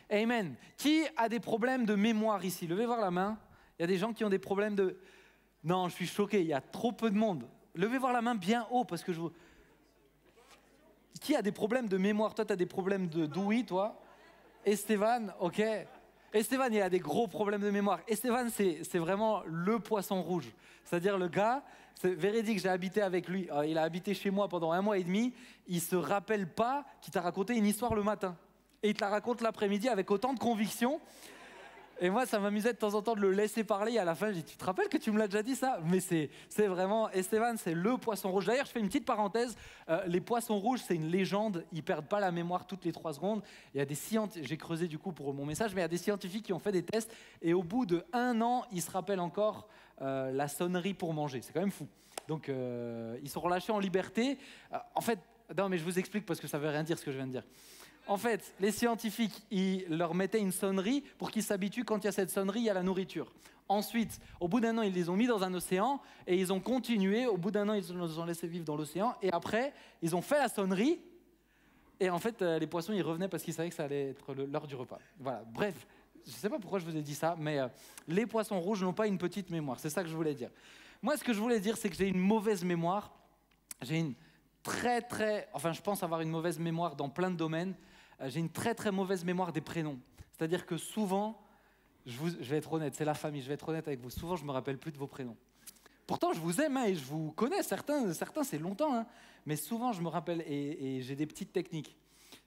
Amen. Qui a des problèmes de mémoire ici? Levez voir la main. Il y a des gens qui ont des problèmes de... Non, je suis choqué, il y a trop peu de monde. Levez voir la main bien haut parce que je vous... Qui a des problèmes de mémoire? Toi, tu as des problèmes d'ouïe, toi. Esteban, ok. Esteban, il a des gros problèmes de mémoire. Esteban, c'est vraiment le poisson rouge. C'est-à-dire le gars, c'est véridique, j'ai habité avec lui. Il a habité chez moi pendant 1 mois et demi. Il ne se rappelle pas qu'il t'a raconté une histoire le matin. Et il te la raconte l'après-midi avec autant de conviction. Et moi, ça m'amusait de temps en temps de le laisser parler. Et à la fin, je dis, tu te rappelles que tu me l'as déjà dit ça? Mais c'est vraiment, Esteban, c'est le poisson rouge. D'ailleurs, je fais une petite parenthèse. Les poissons rouges, c'est une légende. Ils perdent pas la mémoire toutes les 3 secondes. Il y a des scientifiques, j'ai creusé du coup pour mon message, mais il y a des scientifiques qui ont fait des tests. Et au bout de 1 an, ils se rappellent encore la sonnerie pour manger. C'est quand même fou. Donc, ils sont relâchés en liberté. En fait, non, mais je vous explique parce que ça veut rien dire ce que je viens de dire. En fait, les scientifiques, ils leur mettaient une sonnerie pour qu'ils s'habituent quand il y a cette sonnerie, il y a la nourriture. Ensuite, au bout d'1 an, ils les ont mis dans un océan et ils ont continué. Au bout d'1 an, ils les ont laissés vivre dans l'océan. Et après, ils ont fait la sonnerie. Et en fait, les poissons, ils revenaient parce qu'ils savaient que ça allait être l'heure du repas. Voilà, bref, je ne sais pas pourquoi je vous ai dit ça, mais les poissons rouges n'ont pas une petite mémoire. C'est ça que je voulais dire. Moi, ce que je voulais dire, c'est que j'ai une mauvaise mémoire. J'ai une enfin, je pense avoir une mauvaise mémoire dans plein de domaines. J'ai une très mauvaise mémoire des prénoms. C'est-à-dire que souvent, je vais être honnête, c'est la famille, je vais être honnête avec vous, souvent je ne me rappelle plus de vos prénoms. Pourtant, je vous aime et je vous connais, certains c'est longtemps, mais souvent je me rappelle et j'ai des petites techniques.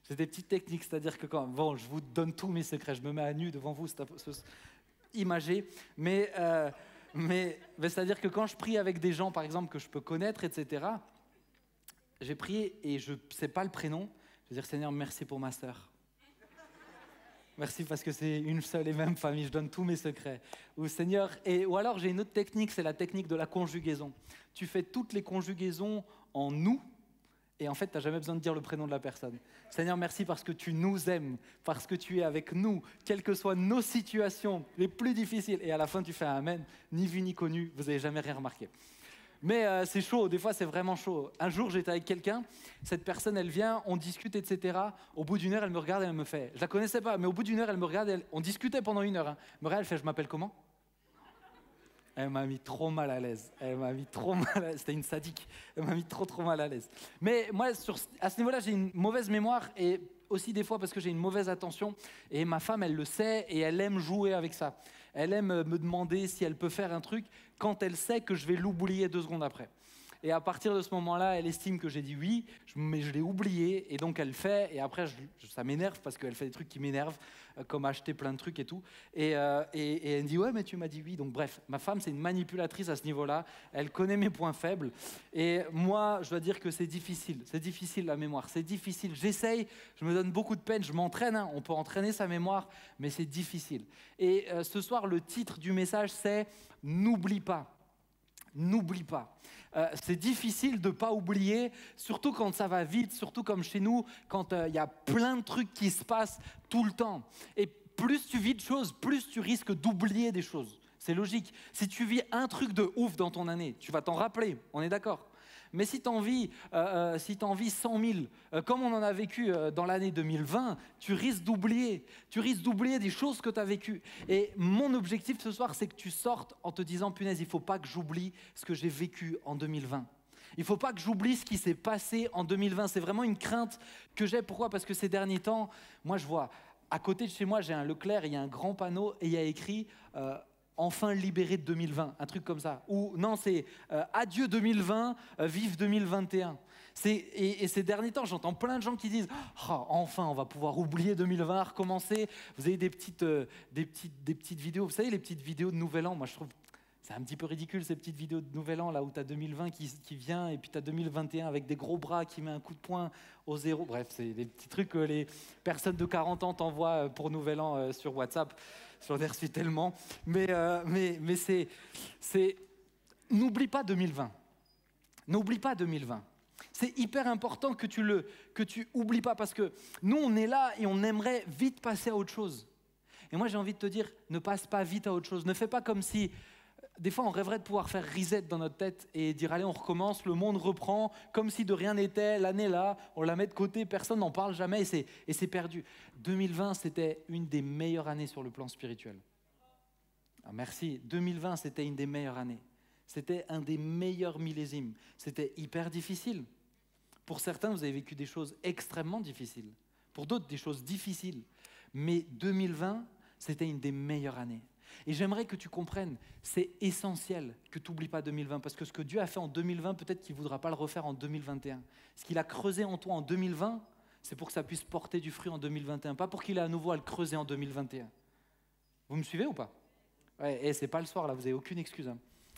J'ai des petites techniques, c'est-à-dire que bon, je vous donne tous mes secrets, je me mets à nu devant vous, imagé, mais c'est-à-dire que quand je prie avec des gens, par exemple, que je peux connaître, etc., j'ai prié et je ne sais pas le prénom. Je veux dire, Seigneur, merci pour ma sœur. Merci parce que c'est une seule et même famille, je donne tous mes secrets. Ou Seigneur, ou alors j'ai une autre technique, c'est la technique de la conjugaison. Tu fais toutes les conjugaisons en nous, et en fait, tu n'as jamais besoin de dire le prénom de la personne. Seigneur, merci parce que tu nous aimes, parce que tu es avec nous, quelles que soient nos situations les plus difficiles. Et à la fin, tu fais un Amen, ni vu ni connu, vous n'avez jamais rien remarqué. Mais c'est chaud, des fois c'est vraiment chaud. Un jour j'étais avec quelqu'un, cette personne elle vient, on discute, etc. Au bout d'1 heure elle me regarde et elle me fait, je la connaissais pas, mais au bout d'1 heure elle me regarde, on discutait pendant 1 heure. Elle me regarde, elle fait, je m'appelle comment? Elle m'a mis trop mal à l'aise, c'était une sadique, elle m'a mis trop mal à l'aise. Mais moi à ce niveau-là j'ai une mauvaise mémoire et aussi des fois parce que j'ai une mauvaise attention et ma femme elle le sait et elle aime jouer avec ça. Elle aime me demander si elle peut faire un truc quand elle sait que je vais l'oublier 2 secondes après. Et à partir de ce moment-là, elle estime que j'ai dit oui, mais je l'ai oublié, et donc elle fait, et après ça m'énerve parce qu'elle fait des trucs qui m'énervent, comme acheter plein de trucs et tout, et elle me dit ouais mais tu m'as dit oui, donc bref, ma femme c'est une manipulatrice à ce niveau-là, elle connaît mes points faibles, et moi je dois dire que c'est difficile la mémoire, c'est difficile, j'essaye, je me donne beaucoup de peine, je m'entraîne, on peut entraîner sa mémoire, mais c'est difficile. Et ce soir le titre du message c'est « N'oublie pas ». N'oublie pas. C'est difficile de ne pas oublier, surtout quand ça va vite, surtout comme chez nous, quand il y a plein de trucs qui se passent tout le temps. Et plus tu vis de choses, plus tu risques d'oublier des choses. C'est logique. Si tu vis un truc de ouf dans ton année, tu vas t'en rappeler, on est d'accord. Mais si tu en vis 100 000, comme on en a vécu dans l'année 2020, tu risques d'oublier. Tu risques d'oublier des choses que tu as vécues. Et mon objectif ce soir, c'est que tu sortes en te disant, punaise, il ne faut pas que j'oublie ce que j'ai vécu en 2020. Il ne faut pas que j'oublie ce qui s'est passé en 2020. C'est vraiment une crainte que j'ai. Pourquoi? Parce que ces derniers temps, moi je vois, à côté de chez moi, j'ai un Leclerc, il y a un grand panneau et il y a écrit enfin libéré de 2020, un truc comme ça. Ou non, c'est adieu 2020, vive 2021. Et ces derniers temps, j'entends plein de gens qui disent oh, enfin, on va pouvoir oublier 2020, recommencer. Vous avez des petites vidéos, vous savez, les petites vidéos de Nouvel An, moi je trouve c'est un petit peu ridicule ces petites vidéos de Nouvel An là où tu as 2020 qui vient et puis tu as 2021 avec des gros bras qui met un coup de poing au zéro. Bref, c'est des petits trucs que les personnes de 40 ans t'envoient pour Nouvel An sur WhatsApp. J'en ai reçu tellement. Mais c'est... N'oublie pas 2020. N'oublie pas 2020. C'est hyper important que tu oublies pas parce que nous, on est là et on aimerait vite passer à autre chose. Et moi, j'ai envie de te dire, ne passe pas vite à autre chose. Ne fais pas comme si... des fois, on rêverait de pouvoir faire reset dans notre tête et dire, allez, on recommence, le monde reprend, comme si de rien n'était, l'année là, on la met de côté, personne n'en parle jamais et c'est perdu. 2020, c'était une des meilleures années sur le plan spirituel. Ah, merci. 2020, c'était une des meilleures années. C'était un des meilleurs millésimes. C'était hyper difficile. Pour certains, vous avez vécu des choses extrêmement difficiles. Pour d'autres, des choses difficiles. Mais 2020, c'était une des meilleures années. Et j'aimerais que tu comprennes, c'est essentiel que tu n'oublies pas 2020, parce que ce que Dieu a fait en 2020, peut-être qu'il ne voudra pas le refaire en 2021. Ce qu'il a creusé en toi en 2020, c'est pour que ça puisse porter du fruit en 2021, pas pour qu'il ait à nouveau à le creuser en 2021. Vous me suivez ou pas? Ouais, et c'est pas le soir là, vous n'avez aucune excuse. Hein.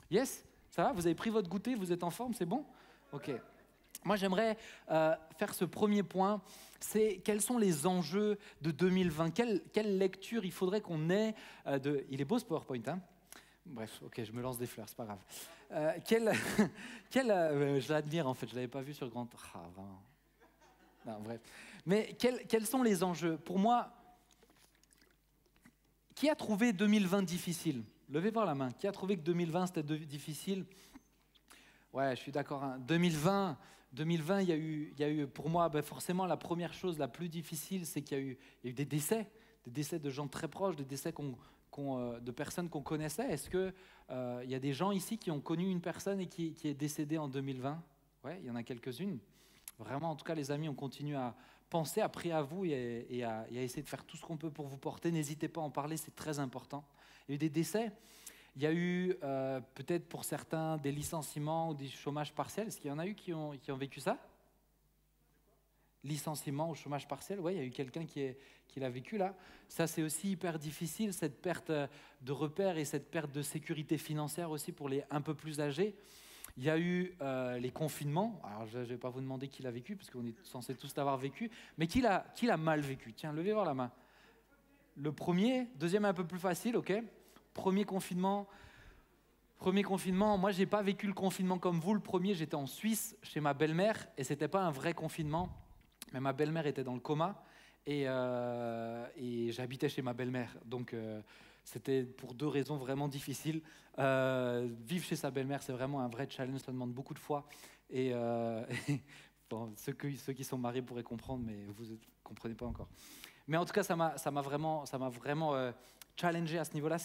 Yes? Ça va? Vous avez pris votre goûter, vous êtes en forme, c'est bon? Ok. Moi, j'aimerais faire ce premier point, c'est quels sont les enjeux de 2020 ? Quelle lecture il faudrait qu'on ait de... Il est beau ce PowerPoint, hein ? Bref, ok, je me lance des fleurs, c'est pas grave. Je l'admire en fait, je ne l'avais pas vu sur le grand... Ah, vraiment. Non, bref. Mais quels sont les enjeux ? Pour moi, qui a trouvé 2020 difficile ? Levez voir la main. Qui a trouvé que 2020 c'était difficile ? Ouais, je suis d'accord. Hein. 2020, il y a eu pour moi, forcément, la première chose la plus difficile, c'est qu'il y a eu des décès de gens très proches, des décès de personnes qu'on connaissait. Est-ce qu'il y a des gens ici qui ont connu une personne et qui est décédée en 2020 ? Ouais, il y en a quelques-unes. Vraiment, en tout cas, les amis, on continue à penser, à prier à vous et à essayer de faire tout ce qu'on peut pour vous porter. N'hésitez pas à en parler, c'est très important. Il y a eu des décès. Il y a eu peut-être pour certains des licenciements ou des chômages partiels. Est-ce qu'il y en a eu qui ont vécu ça ? Licenciement ou chômage partiel, oui, il y a eu quelqu'un qui l'a vécu là. Ça, c'est aussi hyper difficile, cette perte de repères et cette perte de sécurité financière aussi pour les un peu plus âgés. Il y a eu les confinements. Alors, je ne vais pas vous demander qui l'a vécu, parce qu'on est censés tous l'avoir vécu, mais qui l'a mal vécu ? Tiens, levez voir la main. Le premier, deuxième un peu plus facile, ok ? Premier confinement, moi, je n'ai pas vécu le confinement comme vous. Le premier, j'étais en Suisse, chez ma belle-mère, et ce n'était pas un vrai confinement. Mais ma belle-mère était dans le coma, et j'habitais chez ma belle-mère. Donc, c'était pour deux raisons vraiment difficiles. Vivre chez sa belle-mère, c'est vraiment un vrai challenge, ça demande beaucoup de foi. Et bon, ceux qui sont mariés pourraient comprendre, mais vous ne comprenez pas encore. Mais en tout cas, ça m'a vraiment challengé à ce niveau-là.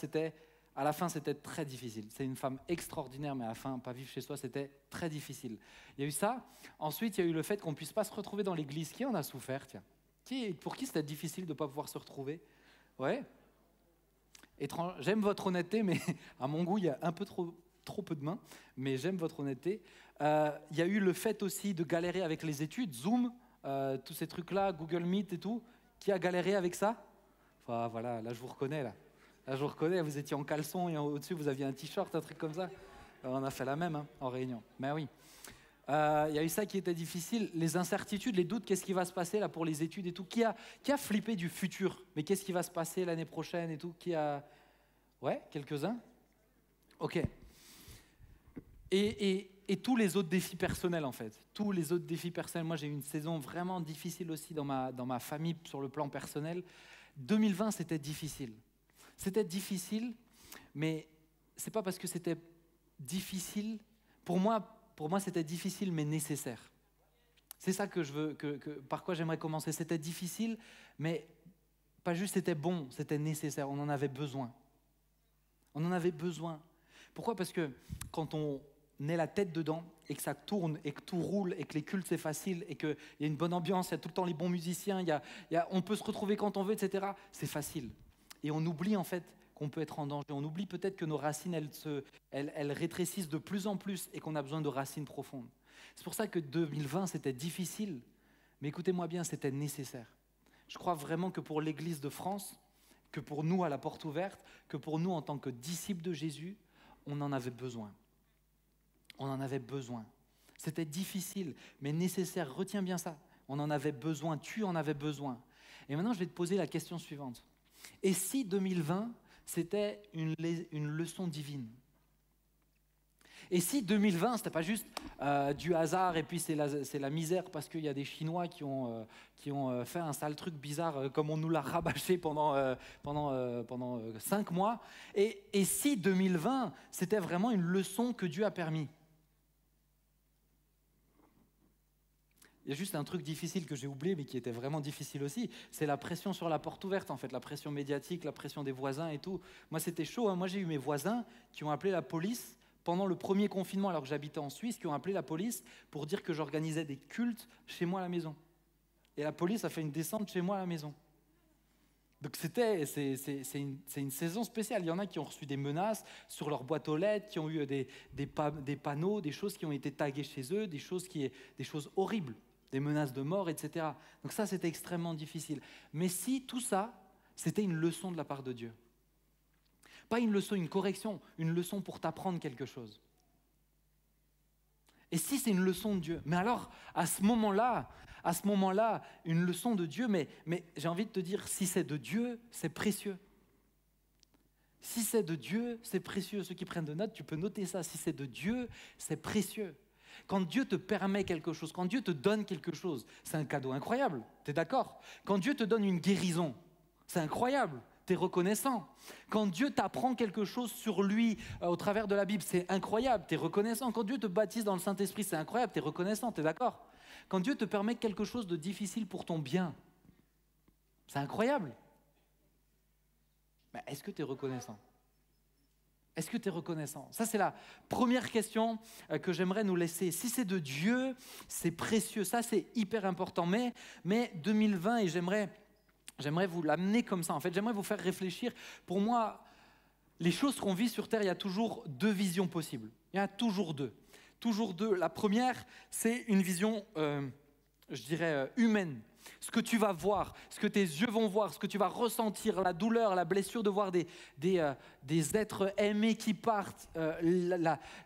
À la fin, c'était très difficile. C'est une femme extraordinaire, mais à la fin, pas vivre chez soi, c'était très difficile. Il y a eu ça. Ensuite, il y a eu le fait qu'on ne puisse pas se retrouver dans l'église. Qui en a souffert, tiens ? Pour qui c'était difficile de ne pas pouvoir se retrouver ? Ouais. J'aime votre honnêteté, mais à mon goût, il y a un peu trop peu de mains. Mais j'aime votre honnêteté. Il y a eu le fait aussi de galérer avec les études, Zoom, tous ces trucs-là, Google Meet et tout. Qui a galéré avec ça ? Enfin, voilà, là, je vous reconnais, là. Là, je vous reconnais, vous étiez en caleçon et au-dessus, vous aviez un t-shirt, un truc comme ça. On a fait la même en réunion. Mais oui. Il y a eu ça qui était difficile. Les incertitudes, les doutes, qu'est-ce qui va se passer là pour les études et tout. Qui a flippé du futur ? Mais qu'est-ce qui va se passer l'année prochaine et tout ? Ouais, quelques-uns ? Ok. Et tous les autres défis personnels, en fait. Tous les autres défis personnels. Moi, j'ai eu une saison vraiment difficile aussi dans ma famille sur le plan personnel. 2020, c'était difficile. C'était difficile, mais c'est pas parce que c'était difficile. Pour moi, c'était difficile, mais nécessaire. C'est ça que je veux, par quoi j'aimerais commencer. C'était difficile, mais pas juste c'était bon, c'était nécessaire. On en avait besoin. On en avait besoin. Pourquoi ? Parce que quand on est la tête dedans et que ça tourne et que tout roule et que les cultes c'est facile et qu'il y a une bonne ambiance, il y a tout le temps les bons musiciens, on peut se retrouver quand on veut, etc. C'est facile. Et on oublie en fait qu'on peut être en danger. On oublie peut-être que nos racines, elles rétrécissent de plus en plus et qu'on a besoin de racines profondes. C'est pour ça que 2020, c'était difficile. Mais écoutez-moi bien, c'était nécessaire. Je crois vraiment que pour l'Église de France, que pour nous à la porte ouverte, que pour nous en tant que disciples de Jésus, on en avait besoin. On en avait besoin. C'était difficile, mais nécessaire. Retiens bien ça. On en avait besoin. Tu en avais besoin. Et maintenant, je vais te poser la question suivante. Et si 2020, c'était une leçon divine ? Et si 2020, c'était pas juste du hasard et puis c'est la misère parce qu'il y a des Chinois qui ont fait un sale truc bizarre comme on nous l'a rabâché pendant 5 mois. Et si 2020, c'était vraiment une leçon que Dieu a permis. Il y a juste un truc difficile que j'ai oublié, mais qui était vraiment difficile aussi, c'est la pression sur la porte ouverte, en fait, la pression médiatique, la pression des voisins et tout. Moi, c'était chaud, hein. Moi, j'ai eu mes voisins qui ont appelé la police pendant le premier confinement, alors que j'habitais en Suisse, qui ont appelé la police pour dire que j'organisais des cultes chez moi à la maison. Et la police a fait une descente chez moi à la maison. Donc c'est une saison spéciale. Il y en a qui ont reçu des menaces sur leur boîte aux lettres, qui ont eu des panneaux, des choses qui ont été taguées chez eux, des choses horribles, des menaces de mort, etc. Donc ça, c'était extrêmement difficile. Mais si tout ça, c'était une leçon de la part de Dieu. Pas une leçon, une correction, une leçon pour t'apprendre quelque chose. Et si c'est une leçon de Dieu, mais alors, à ce moment-là, une leçon de Dieu, mais j'ai envie de te dire, si c'est de Dieu, c'est précieux. Si c'est de Dieu, c'est précieux. Ceux qui prennent de notes, tu peux noter ça. Si c'est de Dieu, c'est précieux. Quand Dieu te permet quelque chose, quand Dieu te donne quelque chose, c'est un cadeau incroyable. Tu es d'accord? Quand Dieu te donne une guérison, c'est incroyable. Tu es reconnaissant. Quand Dieu t'apprend quelque chose sur lui au travers de la Bible, c'est incroyable. Tu es reconnaissant. Quand Dieu te baptise dans le Saint-Esprit, c'est incroyable. Tu es reconnaissant. Tu es d'accord? Quand Dieu te permet quelque chose de difficile pour ton bien, c'est incroyable. Mais est-ce que tu es reconnaissant? Est-ce que tu es reconnaissant? Ça, c'est la première question que j'aimerais nous laisser. Si c'est de Dieu, c'est précieux. Ça, c'est hyper important. Mais 2020, et j'aimerais vous l'amener comme ça. En fait, j'aimerais vous faire réfléchir. Pour moi, les choses qu'on vit sur Terre, il y a toujours deux visions possibles. Il y en a toujours deux. Toujours deux. La première, c'est une vision, je dirais, humaine. Ce que tu vas voir, ce que tes yeux vont voir, ce que tu vas ressentir, la douleur, la blessure de voir des êtres aimés qui partent,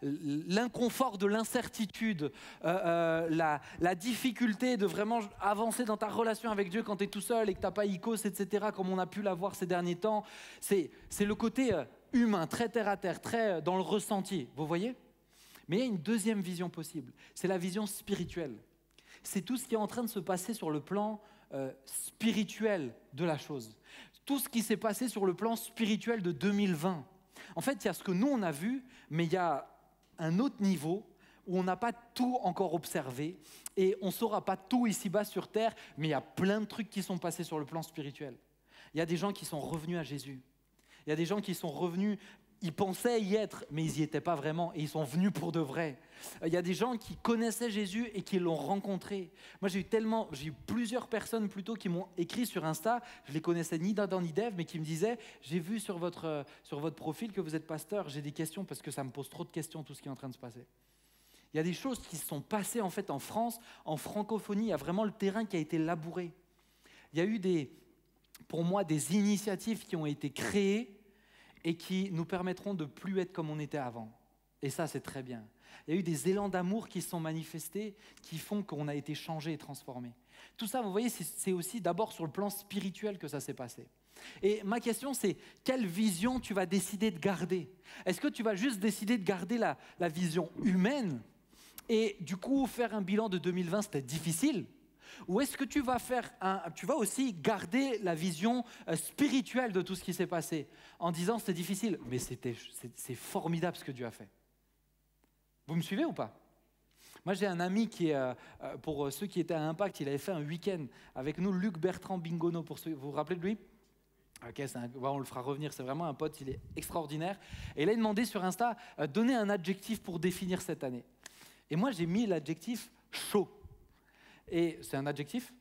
l'inconfort de l'incertitude, la difficulté de vraiment avancer dans ta relation avec Dieu quand tu es tout seul et que tu n'as pas Icos, etc., comme on a pu l'avoir ces derniers temps. C'est le côté humain, très terre à terre, très dans le ressenti, vous voyez? Mais il y a une deuxième vision possible, c'est la vision spirituelle. C'est tout ce qui est en train de se passer sur le plan spirituel de la chose. Tout ce qui s'est passé sur le plan spirituel de 2020. En fait, il y a ce que nous, on a vu, mais il y a un autre niveau où on n'a pas tout encore observé et on ne saura pas tout ici-bas sur Terre, mais il y a plein de trucs qui sont passés sur le plan spirituel. Il y a des gens qui sont revenus à Jésus. Il y a des gens qui sont revenus. Ils pensaient y être, mais ils n'y étaient pas vraiment et ils sont venus pour de vrai. Il y a des gens qui connaissaient Jésus et qui l'ont rencontré. Moi, j'ai eu plusieurs personnes plutôt qui m'ont écrit sur Insta, je les connaissais ni d'Adam ni d'Ève, mais qui me disaient « J'ai vu sur votre profil que vous êtes pasteur, j'ai des questions parce que ça me pose trop de questions tout ce qui est en train de se passer. » Il y a des choses qui se sont passées en fait en France, en francophonie, il y a vraiment le terrain qui a été labouré. Il y a eu pour moi des initiatives qui ont été créées et qui nous permettront de ne plus être comme on était avant. Et ça, c'est très bien. Il y a eu des élans d'amour qui se sont manifestés, qui font qu'on a été changé et transformé. Tout ça, vous voyez, c'est aussi d'abord sur le plan spirituel que ça s'est passé. Et ma question, c'est quelle vision tu vas décider de garder? Est-ce que tu vas juste décider de garder la vision humaine et du coup faire un bilan de 2020, c'était difficile? Ou est-ce que tu vas aussi garder la vision spirituelle de tout ce qui s'est passé en disant c'est difficile, mais c'est formidable ce que Dieu a fait. Vous me suivez ou pas? Moi, j'ai un ami qui pour ceux qui étaient à Impact, il avait fait un week-end avec nous, Luc Bertrand Bingono. Vous vous rappelez de lui? Ok, on le fera revenir, c'est vraiment un pote, il est extraordinaire. Et il a demandé sur Insta, donner un adjectif pour définir cette année. Et moi, j'ai mis l'adjectif chaud. Et c'est un adjectif?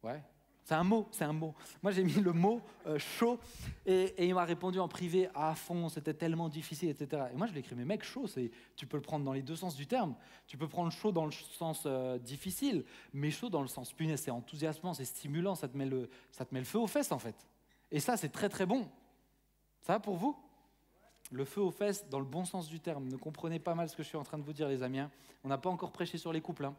Ouais. C'est un mot. Moi, j'ai mis le mot chaud et il m'a répondu en privé à fond, c'était tellement difficile, etc. Et moi, je l'ai écrit, mais mec, chaud, tu peux le prendre dans les deux sens du terme. Tu peux prendre chaud dans le sens difficile, mais chaud dans le sens punaise, c'est enthousiasmant, c'est stimulant, ça te met le feu aux fesses, en fait. Et ça, c'est très, très bon. Ça va pour vous? Le feu aux fesses dans le bon sens du terme. Ne comprenez pas mal ce que je suis en train de vous dire, les amis. On n'a pas encore prêché sur les couples.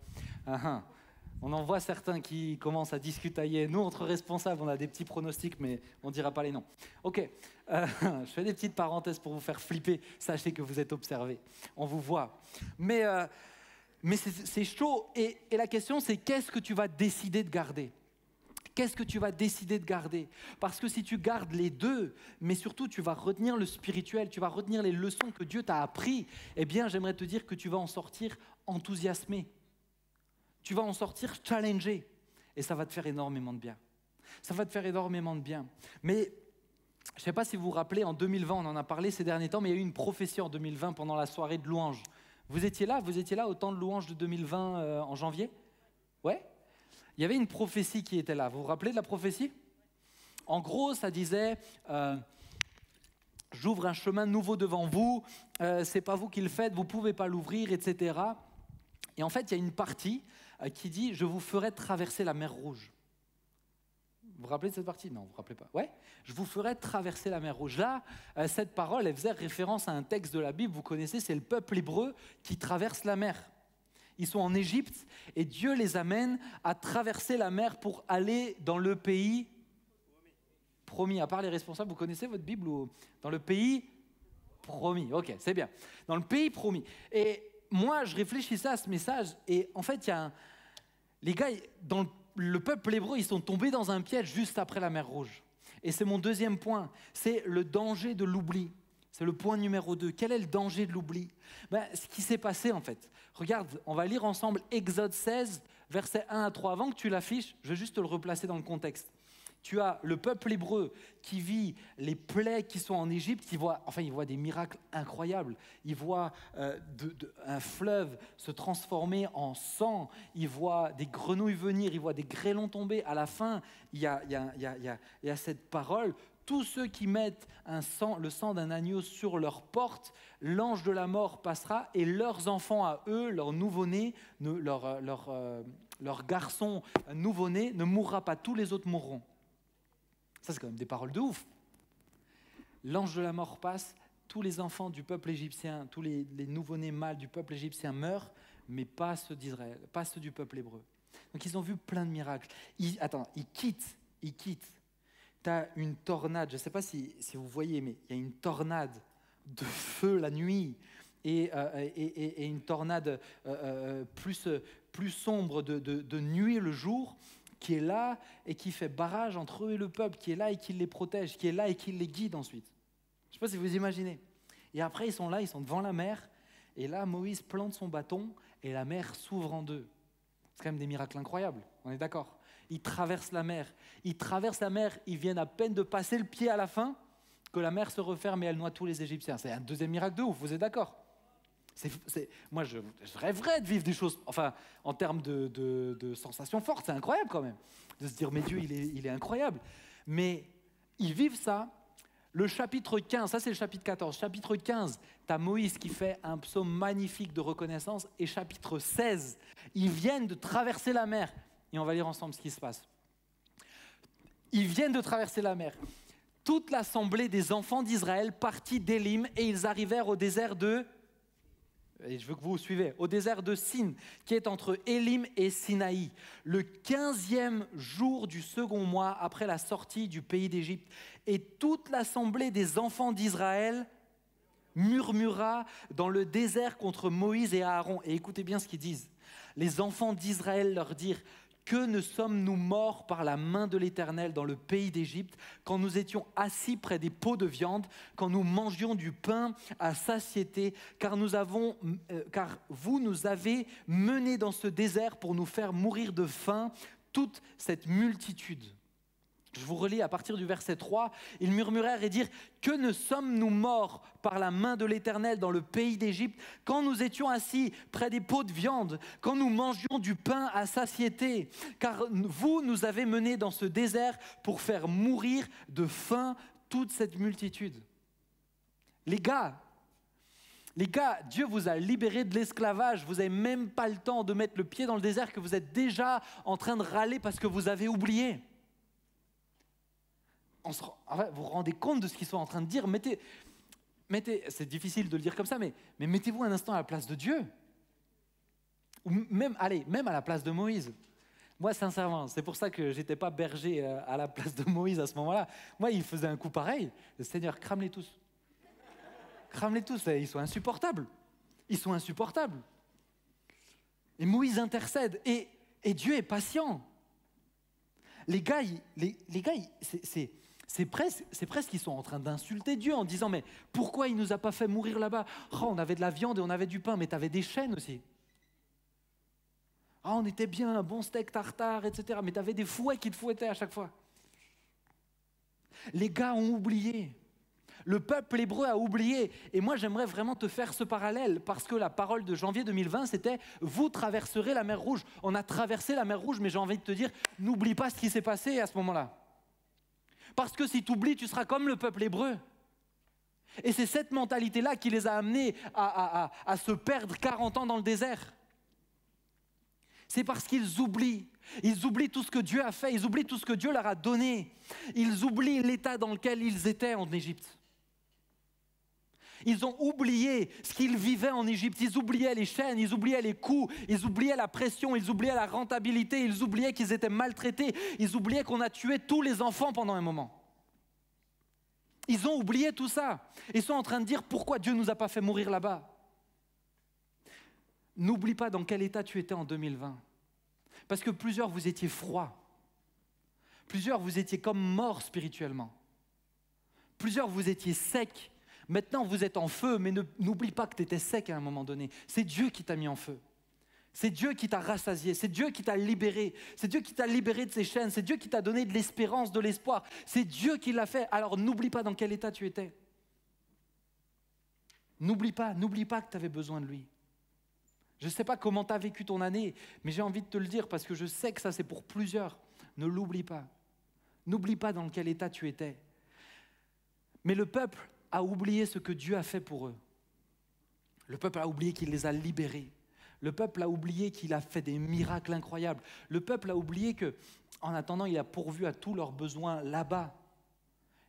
On en voit certains qui commencent à discutailler. Nous, entre responsables, on a des petits pronostics, mais on ne dira pas les noms. Ok, je fais des petites parenthèses pour vous faire flipper. Sachez que vous êtes observés. On vous voit. Mais c'est chaud. Et la question, c'est qu'est-ce que tu vas décider de garder ? Qu'est-ce que tu vas décider de garder ? Parce que si tu gardes les deux, mais surtout tu vas retenir le spirituel, tu vas retenir les leçons que Dieu t'a apprises, eh bien j'aimerais te dire que tu vas en sortir enthousiasmé. Tu vas en sortir challengé. Et ça va te faire énormément de bien. Ça va te faire énormément de bien. Mais je ne sais pas si vous vous rappelez, en 2020, on en a parlé ces derniers temps, mais il y a eu une prophétie en 2020 pendant la soirée de louange. Vous étiez là au temps de louange de 2020 en janvier ? Ouais ? Il y avait une prophétie qui était là. Vous vous rappelez de la prophétie ? En gros, ça disait j'ouvre un chemin nouveau devant vous, c'est pas vous qui le faites, vous pouvez pas l'ouvrir, etc. Et en fait, il y a une partie qui dit je vous ferai traverser la mer Rouge. Vous vous rappelez de cette partie ? Non, vous vous rappelez pas. Ouais, je vous ferai traverser la mer Rouge. Là, cette parole, elle faisait référence à un texte de la Bible. Vous connaissez, c'est le peuple hébreu qui traverse la mer. Ils sont en Égypte et Dieu les amène à traverser la mer pour aller dans le pays promis. À part les responsables, vous connaissez votre Bible ou dans le pays promis. Ok, c'est bien. Dans le pays promis. Et moi, je réfléchissais à ce message et en fait, les gars, dans le peuple hébreu, ils sont tombés dans un piège juste après la mer Rouge. Et c'est mon deuxième point, c'est le danger de l'oubli. C'est le point numéro 2. Quel est le danger de l'oubli ? Ce qui s'est passé en fait. Regarde, on va lire ensemble Exode 16, versets 1 à 3. Avant que tu l'affiches, je vais juste te le replacer dans le contexte. Tu as le peuple hébreu qui vit les plaies qui sont en Égypte, il voit des miracles incroyables. Il voit un fleuve se transformer en sang, il voit des grenouilles venir, il voit des grêlons tomber. À la fin, il y a cette parole. Tous ceux qui mettent le sang d'un agneau sur leur porte, l'ange de la mort passera et leurs enfants à eux, leurs nouveau-nés, leur garçon nouveau-né ne mourra pas, tous les autres mourront. Ça, c'est quand même des paroles de ouf. L'ange de la mort passe, tous les enfants du peuple égyptien, tous les nouveau-nés mâles du peuple égyptien meurent, mais pas ceux d'Israël, pas ceux du peuple hébreu. Donc ils ont vu plein de miracles. Ils quittent. Tu as une tornade, je ne sais pas si vous voyez, mais il y a une tornade de feu la nuit et une tornade plus sombre de nuit le jour qui est là et qui fait barrage entre eux et le peuple, qui est là et qui les protège, qui est là et qui les guide ensuite. Je ne sais pas si vous imaginez. Et après, ils sont là, ils sont devant la mer et là, Moïse plante son bâton et la mer s'ouvre en deux. C'est quand même des miracles incroyables, on est d'accord ? Ils traversent la mer, ils viennent à peine de passer le pied à la fin, que la mer se referme et elle noie tous les Égyptiens. C'est un deuxième miracle de ouf, vous êtes d'accord ? Moi, je rêverais de vivre des choses, enfin, en termes de sensations fortes, c'est incroyable quand même, de se dire, mais Dieu, il est incroyable. Mais ils vivent ça. Le chapitre 15, ça c'est le chapitre 14, chapitre 15, tu as Moïse qui fait un psaume magnifique de reconnaissance, et chapitre 16, ils viennent de traverser la mer. Et on va lire ensemble ce qui se passe. Ils viennent de traverser la mer. Toute l'assemblée des enfants d'Israël partit d'Élim et ils arrivèrent au désert et je veux que vous suivez, au désert de Sin, qui est entre Élim et Sinaï, le 15e jour du second mois après la sortie du pays d'Égypte. Et toute l'assemblée des enfants d'Israël murmura dans le désert contre Moïse et Aaron. Et écoutez bien ce qu'ils disent. Les enfants d'Israël leur dirent: que ne sommes-nous morts par la main de l'Éternel dans le pays d'Égypte, quand nous étions assis près des pots de viande, quand nous mangions du pain à satiété, car vous nous avez menés dans ce désert pour nous faire mourir de faim, toute cette multitude. Je vous relis à partir du verset 3. Ils murmurèrent et dirent: que ne sommes-nous morts par la main de l'Éternel dans le pays d'Égypte, quand nous étions assis près des pots de viande, quand nous mangions du pain à satiété, car vous nous avez menés dans ce désert pour faire mourir de faim toute cette multitude. Les gars, Dieu vous a libérés de l'esclavage. Vous n'avez même pas le temps de mettre le pied dans le désert que vous êtes déjà en train de râler parce que vous avez oublié. Vous vous rendez compte de ce qu'ils sont en train de dire. C'est difficile de le dire comme ça, mais mettez-vous un instant à la place de Dieu. Ou même à la place de Moïse. Moi, sincèrement, c'est pour ça que j'étais pas berger à la place de Moïse à ce moment-là. Moi, il faisait un coup pareil. Le Seigneur, crame-les tous. Crame-les tous, ils sont insupportables. Ils sont insupportables. Et Moïse intercède. Et Dieu est patient. Les gars, c'est presque qu'ils sont en train d'insulter Dieu en disant « Mais pourquoi il ne nous a pas fait mourir là-bas ? Oh, on avait de la viande et on avait du pain, mais tu avais des chaînes aussi. Ah, on était bien, un bon steak tartare, etc. Mais tu avais des fouets qui te fouettaient à chaque fois. » Les gars ont oublié. Le peuple hébreu a oublié. Et moi, j'aimerais vraiment te faire ce parallèle parce que la parole de janvier 2020, c'était « Vous traverserez la mer Rouge ». On a traversé la mer Rouge, mais j'ai envie de te dire, n'oublie pas ce qui s'est passé à ce moment-là. Parce que si tu oublies, tu seras comme le peuple hébreu. Et c'est cette mentalité-là qui les a amenés à se perdre 40 ans dans le désert. C'est parce qu'ils oublient. Ils oublient tout ce que Dieu a fait. Ils oublient tout ce que Dieu leur a donné. Ils oublient l'état dans lequel ils étaient en Égypte. Ils ont oublié ce qu'ils vivaient en Égypte. Ils oubliaient les chaînes, ils oubliaient les coups, ils oubliaient la pression, ils oubliaient la rentabilité, ils oubliaient qu'ils étaient maltraités, ils oubliaient qu'on a tué tous les enfants pendant un moment. Ils ont oublié tout ça. Ils sont en train de dire pourquoi Dieu ne nous a pas fait mourir là-bas. N'oublie pas dans quel état tu étais en 2020. Parce que plusieurs, vous étiez froids. Plusieurs, vous étiez comme morts spirituellement. Plusieurs, vous étiez secs. Maintenant, vous êtes en feu, mais n'oublie pas que tu étais sec à un moment donné. C'est Dieu qui t'a mis en feu. C'est Dieu qui t'a rassasié. C'est Dieu qui t'a libéré. C'est Dieu qui t'a libéré de ses chaînes. C'est Dieu qui t'a donné de l'espérance, de l'espoir. C'est Dieu qui l'a fait. Alors, n'oublie pas dans quel état tu étais. N'oublie pas que tu avais besoin de lui. Je ne sais pas comment tu as vécu ton année, mais j'ai envie de te le dire parce que je sais que ça, c'est pour plusieurs. Ne l'oublie pas. N'oublie pas dans quel état tu étais. Mais le peuple a oublié ce que Dieu a fait pour eux. Le peuple a oublié qu'il les a libérés. Le peuple a oublié qu'il a fait des miracles incroyables. Le peuple a oublié qu'en attendant, il a pourvu à tous leurs besoins là-bas.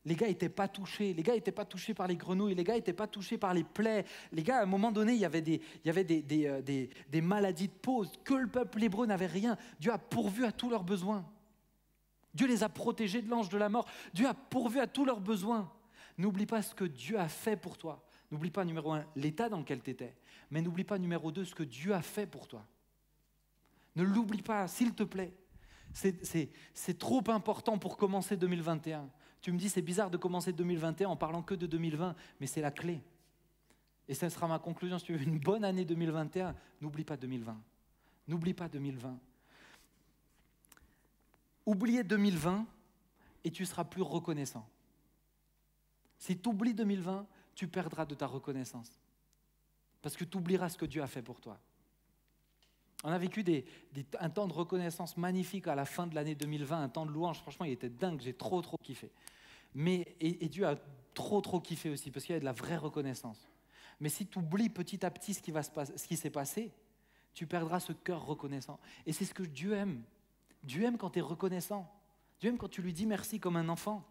Les gars n'étaient pas touchés. Les gars n'étaient pas touchés par les grenouilles. Les gars n'étaient pas touchés par les plaies. Les gars, à un moment donné, il y avait des maladies de peau. Que le peuple hébreu n'avait rien. Dieu a pourvu à tous leurs besoins. Dieu les a protégés de l'ange de la mort. Dieu a pourvu à tous leurs besoins. N'oublie pas ce que Dieu a fait pour toi. N'oublie pas, numéro 1, l'état dans lequel tu étais. Mais n'oublie pas, numéro 2, ce que Dieu a fait pour toi. Ne l'oublie pas, s'il te plaît. C'est trop important pour commencer 2021. Tu me dis, c'est bizarre de commencer 2021 en parlant que de 2020, mais c'est la clé. Et ça sera ma conclusion. Si tu veux une bonne année 2021, n'oublie pas 2020. N'oublie pas 2020. Oubliez 2020 et tu seras plus reconnaissant. Si tu oublies 2020, tu perdras de ta reconnaissance. Parce que tu oublieras ce que Dieu a fait pour toi. On a vécu un temps de reconnaissance magnifique à la fin de l'année 2020, un temps de louange. Franchement, il était dingue, j'ai trop kiffé. Et Dieu a trop kiffé aussi, parce qu'il y a de la vraie reconnaissance. Mais si tu oublies petit à petit ce qui s'est passé, tu perdras ce cœur reconnaissant. Et c'est ce que Dieu aime. Dieu aime quand tu es reconnaissant. Dieu aime quand tu lui dis merci comme un enfant.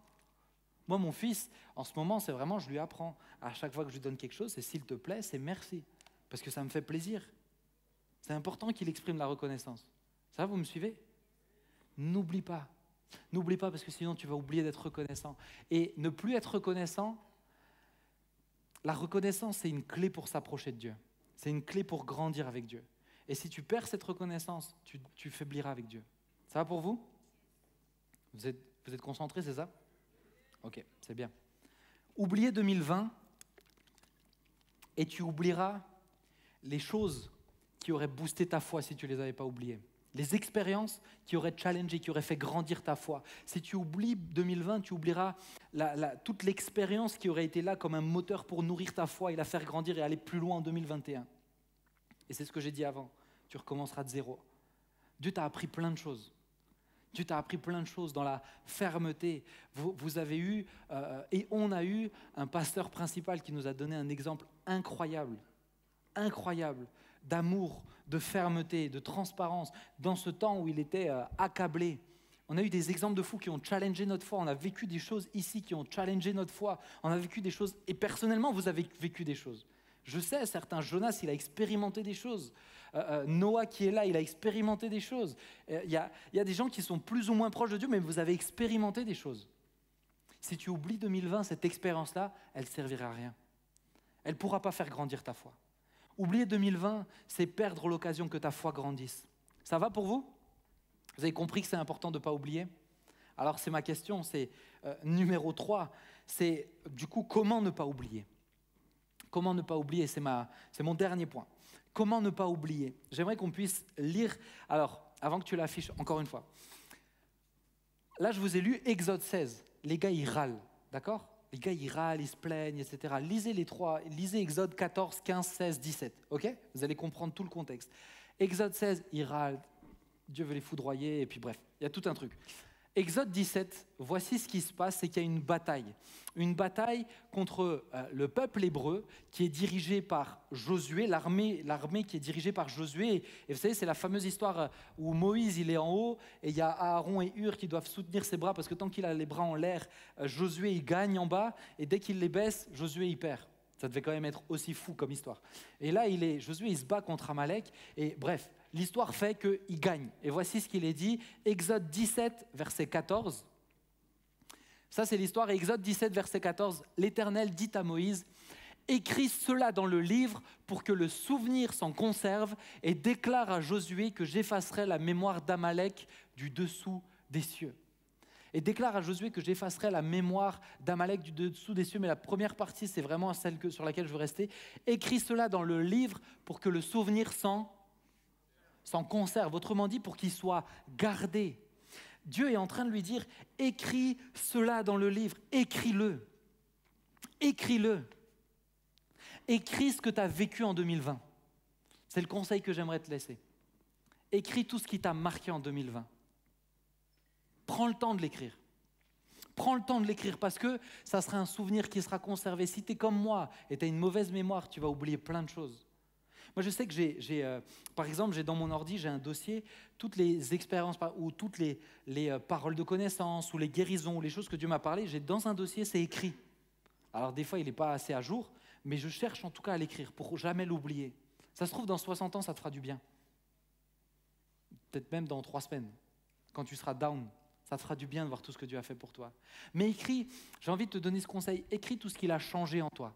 Moi, mon fils, en ce moment, c'est vraiment, je lui apprends. À chaque fois que je lui donne quelque chose, c'est s'il te plaît, c'est merci. Parce que ça me fait plaisir. C'est important qu'il exprime la reconnaissance. Ça, vous me suivez ? N'oublie pas. N'oublie pas parce que sinon tu vas oublier d'être reconnaissant. Et ne plus être reconnaissant, la reconnaissance, c'est une clé pour s'approcher de Dieu. C'est une clé pour grandir avec Dieu. Et si tu perds cette reconnaissance, tu faibliras avec Dieu. Ça va pour vous ? Vous êtes concentrés, c'est ça ? Ok, c'est bien. Oubliez 2020 et tu oublieras les choses qui auraient boosté ta foi si tu ne les avais pas oubliées. Les expériences qui auraient challengé, qui auraient fait grandir ta foi. Si tu oublies 2020, tu oublieras toute l'expérience qui aurait été là comme un moteur pour nourrir ta foi et la faire grandir et aller plus loin en 2021. Et c'est ce que j'ai dit avant. Tu recommenceras de zéro. Dieu t'a appris plein de choses. Dieu t'a appris plein de choses dans la fermeté. Vous avez eu, et on a eu, un pasteur principal qui nous a donné un exemple incroyable, d'amour, de fermeté, de transparence, dans ce temps où il était accablé. On a eu des exemples de fous qui ont challengé notre foi. On a vécu des choses ici qui ont challengé notre foi. On a vécu des choses, et personnellement, vous avez vécu des choses. Je sais, certains, Jonas, il a expérimenté des choses. Noah qui est là, il a expérimenté des choses. Il y a des gens qui sont plus ou moins proches de Dieu, mais vous avez expérimenté des choses. Si tu oublies 2020, cette expérience-là, elle ne servira à rien. Elle ne pourra pas faire grandir ta foi. Oublier 2020, c'est perdre l'occasion que ta foi grandisse. Ça va pour vous? Vous avez compris que c'est important de ne pas oublier? Alors c'est ma question, c'est numéro 3, c'est du coup comment ne pas oublier? Comment ne pas oublier? C'est mon dernier point. Comment ne pas oublier? J'aimerais qu'on puisse lire, alors avant que tu l'affiches encore une fois. Là je vous ai lu Exode 16, les gars ils râlent, d'accord? Les gars ils râlent, ils se plaignent, etc. Lisez les trois, lisez Exode 14, 15, 16, 17, ok? Vous allez comprendre tout le contexte. Exode 16, ils râlent, Dieu veut les foudroyer, et puis bref, il y a tout un truc. Exode 17, voici ce qui se passe, c'est qu'il y a une bataille contre le peuple hébreu qui est dirigé par Josué, l'armée qui est dirigée par Josué. Et vous savez, c'est la fameuse histoire où Moïse, il est en haut, et il y a Aaron et Hur qui doivent soutenir ses bras, parce que tant qu'il a les bras en l'air, Josué, il gagne en bas, et dès qu'il les baisse, Josué, il perd. Ça devait quand même être aussi fou comme histoire. Et là, Josué, il se bat contre Amalek, et bref, l'histoire fait qu'il gagne. Et voici ce qu'il est dit, Exode 17, verset 14. Ça, c'est l'histoire. Exode 17, verset 14. L'Éternel dit à Moïse, « Écris cela dans le livre pour que le souvenir s'en conserve et déclare à Josué que j'effacerai la mémoire d'Amalek du dessous des cieux. » Et déclare à Josué que j'effacerai la mémoire d'Amalek du dessous des cieux. Mais la première partie, c'est vraiment celle sur laquelle je veux rester. « Écris cela dans le livre pour que le souvenir s'en conserve. » Autrement dit, pour qu'il soit gardé. Dieu est en train de lui dire, écris cela dans le livre, écris-le. Écris-le. Écris ce que tu as vécu en 2020. C'est le conseil que j'aimerais te laisser. Écris tout ce qui t'a marqué en 2020. Prends le temps de l'écrire. Prends le temps de l'écrire parce que ça sera un souvenir qui sera conservé. Si tu es comme moi et tu as une mauvaise mémoire, tu vas oublier plein de choses. Moi, je sais que par exemple, j'ai dans mon ordi, j'ai un dossier, toutes les expériences ou toutes les paroles de connaissance ou les guérisons ou les choses que Dieu m'a parlé, j'ai dans un dossier, c'est écrit. Alors des fois, il n'est pas assez à jour, mais je cherche en tout cas à l'écrire pour jamais l'oublier. Ça se trouve, dans 60 ans, ça te fera du bien. Peut-être même dans 3 semaines, quand tu seras down, ça te fera du bien de voir tout ce que Dieu a fait pour toi. Mais écris, j'ai envie de te donner ce conseil, écris tout ce qu'il a changé en toi.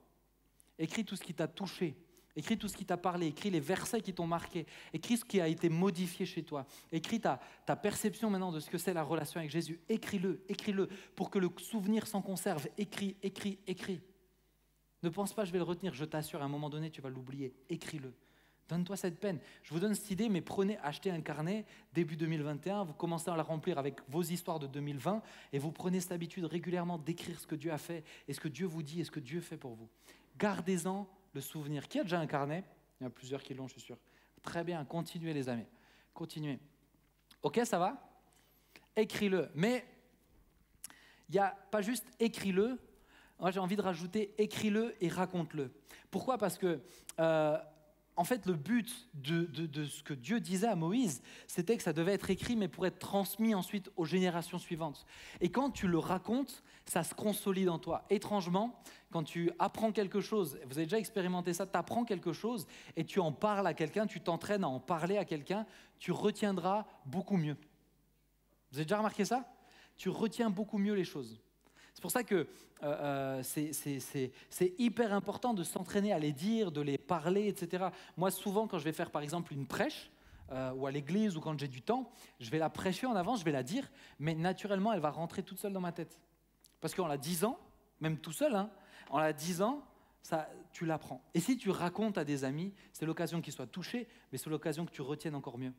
Écris tout ce qui t'a touché. Écris tout ce qui t'a parlé, écris les versets qui t'ont marqué, écris ce qui a été modifié chez toi, écris ta perception maintenant de ce que c'est la relation avec Jésus, écris-le pour que le souvenir s'en conserve, écris. Ne pense pas je vais le retenir, je t'assure, à un moment donné tu vas l'oublier, écris-le. Donne-toi cette peine. Je vous donne cette idée, mais achetez un carnet, début 2021, vous commencez à la remplir avec vos histoires de 2020 et vous prenez cette habitude régulièrement d'écrire ce que Dieu a fait et ce que Dieu vous dit et ce que Dieu fait pour vous. Gardez-en le souvenir. Qui a déjà un carnet? Il y en a plusieurs qui l'ont, je suis sûr. Très bien, continuez les amis. Continuez. Ok, ça va? Écris-le. Mais il n'y a pas juste écris-le. Moi, j'ai envie de rajouter écris-le et raconte-le. Pourquoi? Parce que en fait, le but de ce que Dieu disait à Moïse, c'était que ça devait être écrit, mais pour être transmis ensuite aux générations suivantes. Et quand tu le racontes, ça se consolide en toi. Étrangement, quand tu apprends quelque chose, vous avez déjà expérimenté ça, tu apprends quelque chose et tu en parles à quelqu'un, tu t'entraînes à en parler à quelqu'un, tu retiendras beaucoup mieux. Vous avez déjà remarqué ça? Tu retiens beaucoup mieux les choses. C'est pour ça que c'est hyper important de s'entraîner à les dire, de les parler, etc. Moi, souvent, quand je vais faire, par exemple, une prêche, ou à l'église, ou quand j'ai du temps, je vais la prêcher en avance, je vais la dire, mais naturellement, elle va rentrer toute seule dans ma tête. Parce qu'en la disant, même tout seul, en la disant, ça, tu l'apprends. Et si tu racontes à des amis, c'est l'occasion qu'ils soient touchés, mais c'est l'occasion que tu retiennes encore mieux.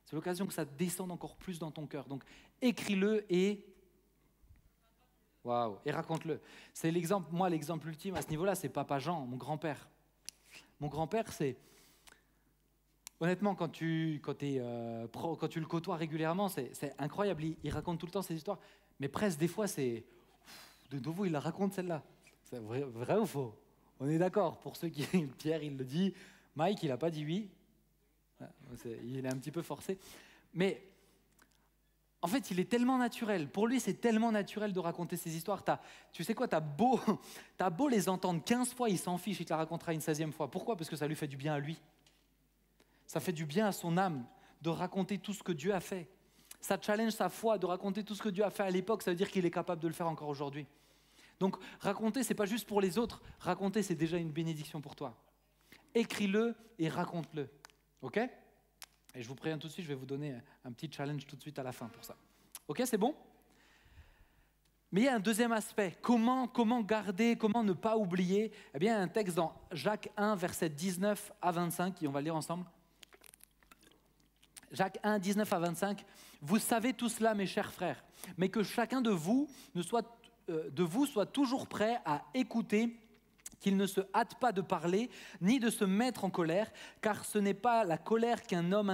C'est l'occasion que ça descende encore plus dans ton cœur. Donc, écris-le et... Waouh, et raconte-le. C'est l'exemple, moi, l'exemple ultime à ce niveau-là, c'est Papa Jean, mon grand-père. Mon grand-père, c'est... Honnêtement, quand tu le côtoies régulièrement, c'est incroyable. Il raconte tout le temps ses histoires. Mais presque, des fois, c'est... De nouveau, il la raconte, celle-là. C'est vrai ou faux? On est d'accord. Pour ceux qui... Pierre, il le dit. Mike, il n'a pas dit oui. Il est un petit peu forcé. Mais... En fait, il est tellement naturel. Pour lui, c'est tellement naturel de raconter ces histoires. Tu sais quoi, t'as beau les entendre 15 fois, il s'en fiche, il te la racontera une 16e fois. Pourquoi? Parce que ça lui fait du bien à lui. Ça fait du bien à son âme de raconter tout ce que Dieu a fait. Ça challenge sa foi de raconter tout ce que Dieu a fait à l'époque. Ça veut dire qu'il est capable de le faire encore aujourd'hui. Donc, raconter, ce n'est pas juste pour les autres. Raconter, c'est déjà une bénédiction pour toi. Écris-le et raconte-le. OK? Et je vous préviens tout de suite, je vais vous donner un petit challenge tout de suite à la fin pour ça. OK, c'est bon? Mais il y a un deuxième aspect. Comment garder, comment ne pas oublier? Eh bien, il y a un texte dans Jacques 1, versets 19 à 25, et on va le lire ensemble. Jacques 1, 19 à 25. « Vous savez tout cela, mes chers frères, mais que chacun de vous soit toujours prêt à écouter, qu'il ne se hâte pas de parler, ni de se mettre en colère, car ce n'est pas par la colère qu'un homme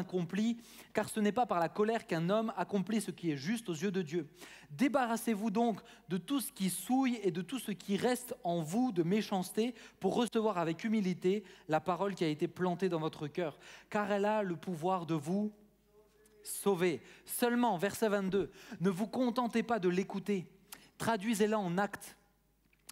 accomplit ce qui est juste aux yeux de Dieu. Débarrassez-vous donc de tout ce qui souille et de tout ce qui reste en vous de méchanceté, pour recevoir avec humilité la parole qui a été plantée dans votre cœur, car elle a le pouvoir de vous sauver. Seulement, verset 22, ne vous contentez pas de l'écouter, traduisez-la en actes,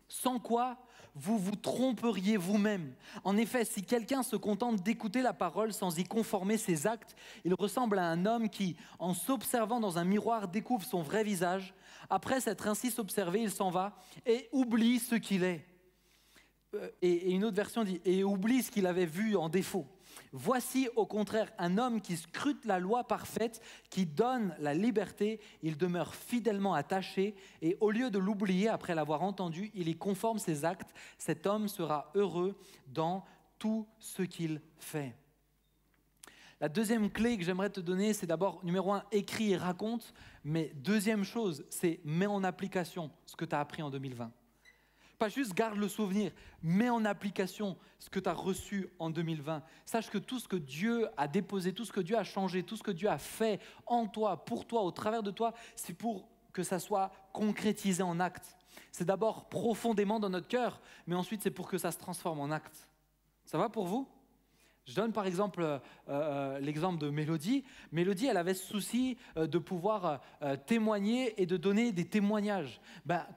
sans quoi vous vous tromperiez vous-même. En effet, si quelqu'un se contente d'écouter la parole sans y conformer ses actes, il ressemble à un homme qui, en s'observant dans un miroir, découvre son vrai visage. Après s'être ainsi observé, il s'en va et oublie ce qu'il est. Et une autre version dit « et oublie ce qu'il avait vu en défaut ». Voici au contraire un homme qui scrute la loi parfaite, qui donne la liberté, il demeure fidèlement attaché et au lieu de l'oublier après l'avoir entendu, il y conforme ses actes. Cet homme sera heureux dans tout ce qu'il fait. La deuxième clé que j'aimerais te donner, c'est d'abord, numéro 1, écris et raconte, mais deuxième chose, c'est mets en application ce que tu as appris en 2020. Pas juste garde le souvenir, mets en application ce que tu as reçu en 2020. Sache que tout ce que Dieu a déposé, tout ce que Dieu a changé, tout ce que Dieu a fait en toi, pour toi, au travers de toi, c'est pour que ça soit concrétisé en actes. C'est d'abord profondément dans notre cœur, mais ensuite c'est pour que ça se transforme en actes. Ça va pour vous ? Je donne par exemple l'exemple de Mélodie. Mélodie, elle avait ce souci de pouvoir témoigner et de donner des témoignages.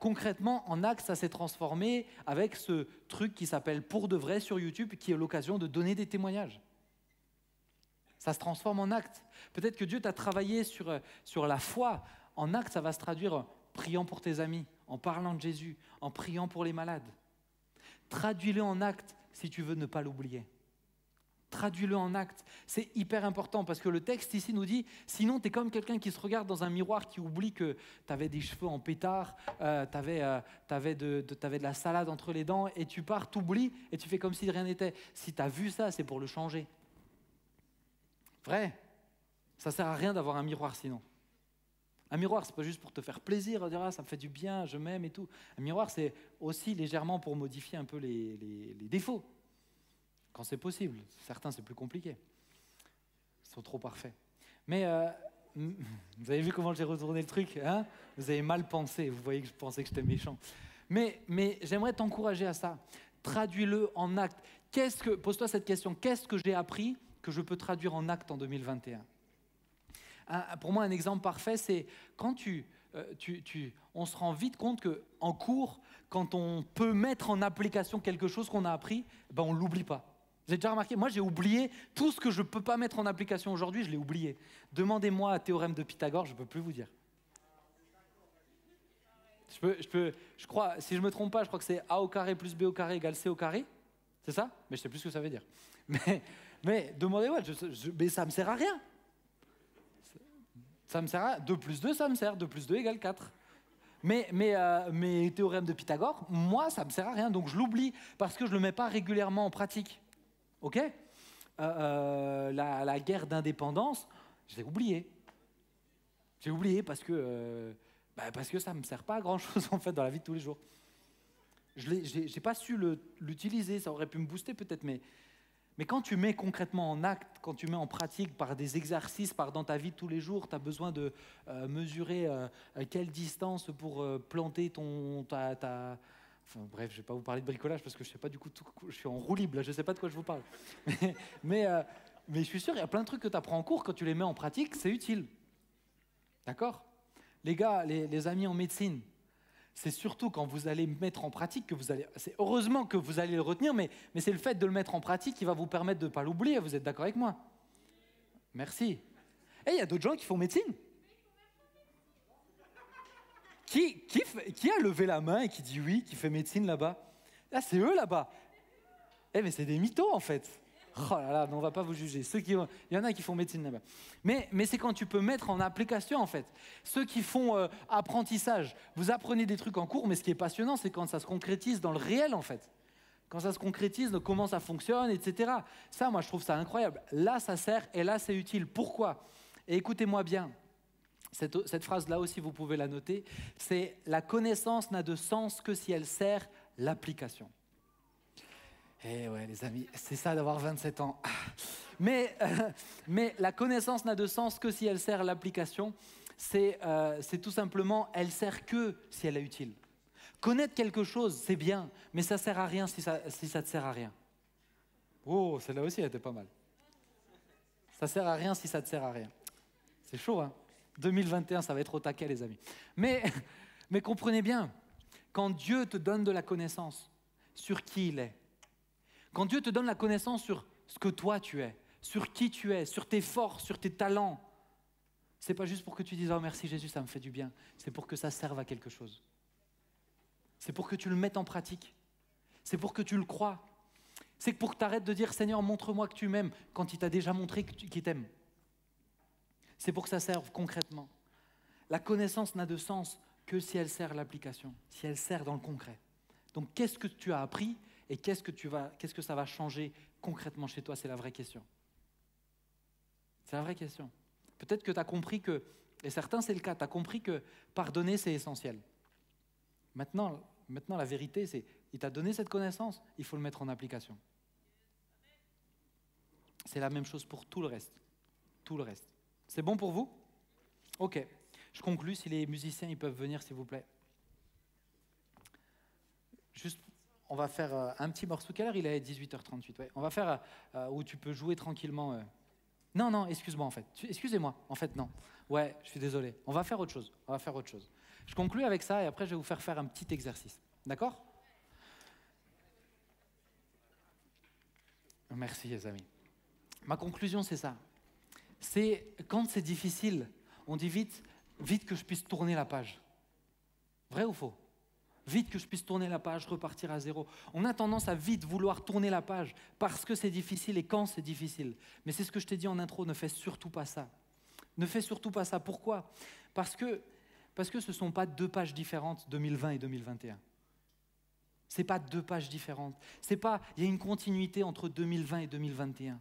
Concrètement, en acte, ça s'est transformé avec ce truc qui s'appelle Pour de vrai sur YouTube, qui est l'occasion de donner des témoignages. Ça se transforme en acte. Peut-être que Dieu t'a travaillé sur la foi. En acte, ça va se traduire en priant pour tes amis, en parlant de Jésus, en priant pour les malades. Traduis-le en acte si tu veux ne pas l'oublier. Traduis-le en actes. C'est hyper important parce que le texte ici nous dit, sinon tu es comme quelqu'un qui se regarde dans un miroir qui oublie que tu avais des cheveux en pétard, tu avais de la salade entre les dents et tu pars, t'oublies et tu fais comme si rien n'était. Si tu as vu ça, c'est pour le changer. Vrai. Ça ne sert à rien d'avoir un miroir sinon. Un miroir, c'est pas juste pour te faire plaisir, dire ça me fait du bien, je m'aime et tout. Un miroir, c'est aussi légèrement pour modifier un peu les défauts. Quand c'est possible. Certains, c'est plus compliqué. Ils sont trop parfaits. Mais vous avez vu comment j'ai retourné le truc, hein? Vous avez mal pensé. Vous voyez que je pensais que j'étais méchant. Mais j'aimerais t'encourager à ça. Traduis-le en acte. Pose-toi cette question. Qu'est-ce que j'ai appris que je peux traduire en acte en 2021? Pour moi, un exemple parfait, c'est quand on se rend vite compte qu'en cours, quand on peut mettre en application quelque chose qu'on a appris, on ne l'oublie pas. Vous avez déjà remarqué, moi j'ai oublié tout ce que je ne peux pas mettre en application aujourd'hui, je l'ai oublié. Demandez-moi un théorème de Pythagore, je ne peux plus vous dire. Je crois, si je ne me trompe pas, je crois que c'est A au carré plus B au carré égale C au carré. C'est ça? Mais je ne sais plus ce que ça veut dire. Mais demandez-moi, mais ça ne me sert à rien. Ça me sert à 2 plus 2, ça me sert. 2 plus 2 égale 4. Mais mes théorèmes de Pythagore, moi, ça ne me sert à rien. Donc je l'oublie parce que je ne le mets pas régulièrement en pratique. OK? La guerre d'indépendance, je l'ai oublié. J'ai oublié parce que ça ne me sert pas à grand-chose en fait dans la vie de tous les jours. Je n'ai pas su l'utiliser, ça aurait pu me booster peut-être, mais quand tu mets concrètement en acte, quand tu mets en pratique par des exercices, dans ta vie de tous les jours, tu as besoin de mesurer quelle distance pour planter Enfin bref, je ne vais pas vous parler de bricolage parce que je ne sais pas du coup, je suis en roue libre, là, je ne sais pas de quoi je vous parle. Mais je suis sûr, il y a plein de trucs que tu apprends en cours, quand tu les mets en pratique, c'est utile. D'accord? Les gars, les amis en médecine, c'est surtout quand vous allez mettre en pratique que vous allez... C'est heureusement que vous allez le retenir, mais c'est le fait de le mettre en pratique qui va vous permettre de ne pas l'oublier. Vous êtes d'accord avec moi? Merci. Et il y a d'autres gens qui font médecine. Qui a levé la main et qui dit oui, qui fait médecine là-bas? Là, c'est eux là-bas. Mais c'est des mythos en fait. Oh là là, mais on ne va pas vous juger. Il y en a qui font médecine là-bas. Mais c'est quand tu peux mettre en application en fait. Ceux qui font apprentissage, vous apprenez des trucs en cours, mais ce qui est passionnant, c'est quand ça se concrétise dans le réel en fait. Quand ça se concrétise, comment ça fonctionne, etc. Ça, moi, je trouve ça incroyable. Là, ça sert et là, c'est utile. Pourquoi? Et écoutez-moi bien. Cette phrase-là aussi, vous pouvez la noter. C'est « La connaissance n'a de sens que si elle sert l'application ». Eh ouais, les amis, c'est ça d'avoir 27 ans. Mais la connaissance n'a de sens que si elle sert l'application. C'est tout simplement, elle sert que si elle est utile. Connaître quelque chose, c'est bien, mais ça ne sert à rien si ça ne te sert à rien. Oh, celle-là aussi, elle était pas mal. Ça ne sert à rien si ça ne te sert à rien. C'est chaud, hein? 2021, ça va être au taquet, les amis. Mais comprenez bien, quand Dieu te donne de la connaissance sur qui il est, quand Dieu te donne la connaissance sur ce que toi tu es, sur qui tu es, sur tes forces, sur tes talents, c'est pas juste pour que tu dises « Oh merci Jésus, ça me fait du bien », c'est pour que ça serve à quelque chose. C'est pour que tu le mettes en pratique. C'est pour que tu le crois. C'est pour que tu arrêtes de dire « Seigneur, montre-moi que tu m'aimes » quand il t'a déjà montré qu'il t'aime. C'est pour que ça serve concrètement. La connaissance n'a de sens que si elle sert l'application, si elle sert dans le concret. Donc, qu'est-ce que tu as appris et qu'est-ce que ça va changer concrètement chez toi? C'est la vraie question. C'est la vraie question. Peut-être que tu as compris que, et certains c'est le cas, tu as compris que pardonner c'est essentiel. Maintenant, la vérité c'est, il t'a donné cette connaissance, il faut le mettre en application. C'est la même chose pour tout le reste. Tout le reste. C'est bon pour vous? Ok. Je conclus, si les musiciens ils peuvent venir s'il vous plaît. Juste, on va faire un petit morceau. Quelle heure il est? 18h38. Ouais. On va faire où tu peux jouer tranquillement. Non, excuse-moi en fait. Excusez-moi, en fait non. Ouais, je suis désolé. On va faire autre chose. Je conclus avec ça et après je vais vous faire un petit exercice. D'accord? Merci les amis. Ma conclusion c'est ça. C'est quand c'est difficile, on dit vite que je puisse tourner la page. Vrai ou faux? Vite que je puisse tourner la page, repartir à zéro. On a tendance à vite vouloir tourner la page parce que c'est difficile et quand c'est difficile. Mais c'est ce que je t'ai dit en intro, ne fais surtout pas ça. Ne fais surtout pas ça. Pourquoi? Parce que ce ne sont pas deux pages différentes, 2020 et 2021. Ce n'est pas deux pages différentes. Il y a une continuité entre 2020 et 2021.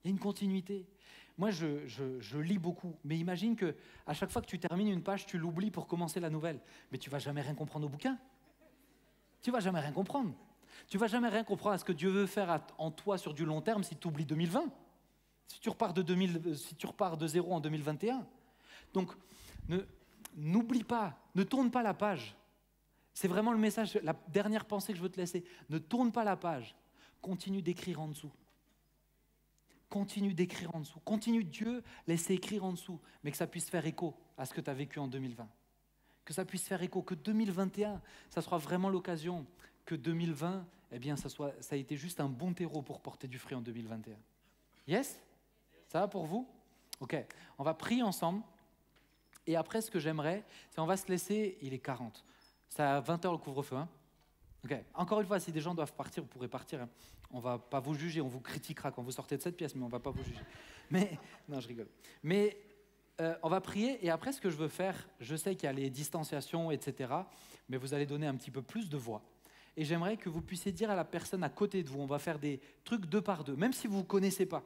Il y a une continuité. Moi, je lis beaucoup, mais imagine qu'à chaque fois que tu termines une page, tu l'oublies pour commencer la nouvelle. Mais tu ne vas jamais rien comprendre au bouquin. Tu ne vas jamais rien comprendre. Tu ne vas jamais rien comprendre à ce que Dieu veut faire en toi sur du long terme si tu oublies 2020. Si tu repars de zéro en 2021. Donc, n'oublie pas, ne tourne pas la page. C'est vraiment le message, la dernière pensée que je veux te laisser. Ne tourne pas la page. Continue d'écrire en dessous. Continue d'écrire en dessous. Continue Dieu, laissez écrire en dessous, mais que ça puisse faire écho à ce que tu as vécu en 2020. Que ça puisse faire écho, que 2021, ça sera vraiment l'occasion, que 2020, eh bien, ça a été juste un bon terreau pour porter du fruit en 2021. Yes? Ça va pour vous? Ok, on va prier ensemble. Et après, ce que j'aimerais, c'est on va se laisser, il est 40. C'est à 20h le couvre-feu, hein? Ok. Encore une fois, si des gens doivent partir, vous pourrez partir. Hein. On ne va pas vous juger, on vous critiquera quand vous sortez de cette pièce, mais on ne va pas vous juger. Non, je rigole. Mais on va prier, et après, ce que je veux faire, je sais qu'il y a les distanciations, etc., mais vous allez donner un petit peu plus de voix. Et j'aimerais que vous puissiez dire à la personne à côté de vous, on va faire des trucs 2 par 2, même si vous ne connaissez pas.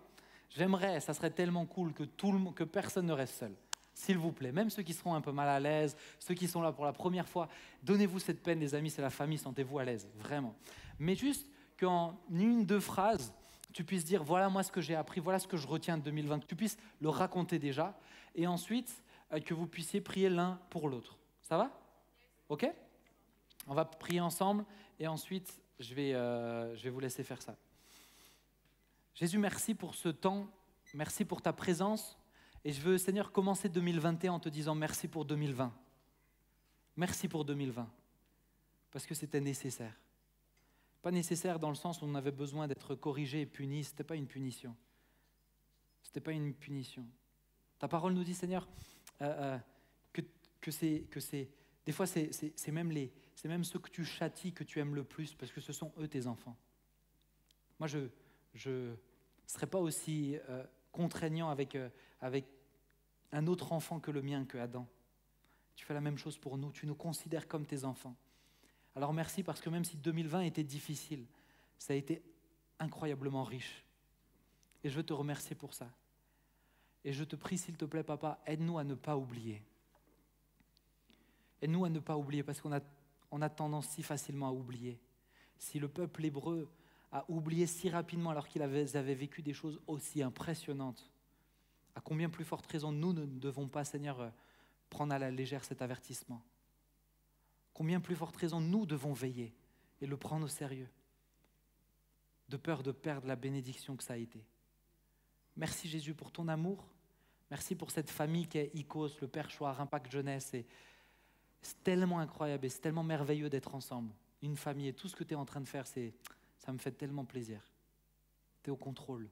J'aimerais, ça serait tellement cool que personne ne reste seul. S'il vous plaît, même ceux qui seront un peu mal à l'aise, ceux qui sont là pour la première fois, donnez-vous cette peine, les amis, c'est la famille, sentez-vous à l'aise, vraiment. Mais juste qu'en 1-2 phrases, tu puisses dire, voilà moi ce que j'ai appris, voilà ce que je retiens de 2020, que tu puisses le raconter déjà, et ensuite que vous puissiez prier l'un pour l'autre. Ça va? Ok? On va prier ensemble, et ensuite je vais vous laisser faire ça. Jésus, merci pour ce temps, merci pour ta présence, Et je veux, Seigneur, commencer 2021 en te disant merci pour 2020. Merci pour 2020. Parce que c'était nécessaire. Pas nécessaire dans le sens où on avait besoin d'être corrigé et puni. Ce n'était pas une punition. Ce n'était pas une punition. Ta parole nous dit, Seigneur, que c'est des fois, c'est même ceux que tu châties que tu aimes le plus, parce que ce sont eux tes enfants. Moi, je ne serais pas aussi contraignant avec un autre enfant que le mien, que Adam. Tu fais la même chose pour nous, tu nous considères comme tes enfants. Alors merci, parce que même si 2020 était difficile, ça a été incroyablement riche. Et je veux te remercier pour ça. Et je te prie, s'il te plaît, papa, aide-nous à ne pas oublier. Aide-nous à ne pas oublier, parce qu'on a tendance si facilement à oublier. Si le peuple hébreu a oublié si rapidement alors qu'ils avaient vécu des choses aussi impressionnantes, à combien plus forte raison nous ne devons pas, Seigneur, prendre à la légère cet avertissement? Combien plus forte raison nous devons veiller et le prendre au sérieux, de peur de perdre la bénédiction que ça a été. Merci Jésus pour ton amour. Merci pour cette famille qui est ICOS, le Perchoir, Impact Jeunesse. Et c'est tellement incroyable et c'est tellement merveilleux d'être ensemble. Une famille et tout ce que tu es en train de faire, ça me fait tellement plaisir. Tu es au contrôle.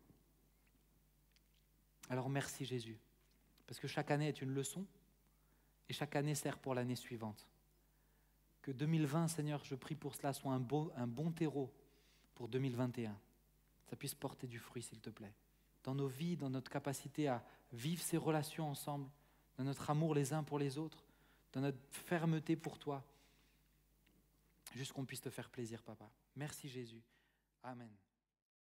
Alors merci Jésus, parce que chaque année est une leçon et chaque année sert pour l'année suivante. Que 2020, Seigneur, je prie pour cela, soit un bon terreau pour 2021. Ça puisse porter du fruit, s'il te plaît. Dans nos vies, dans notre capacité à vivre ces relations ensemble, dans notre amour les uns pour les autres, dans notre fermeté pour toi. Juste qu'on puisse te faire plaisir, papa. Merci Jésus. Amen.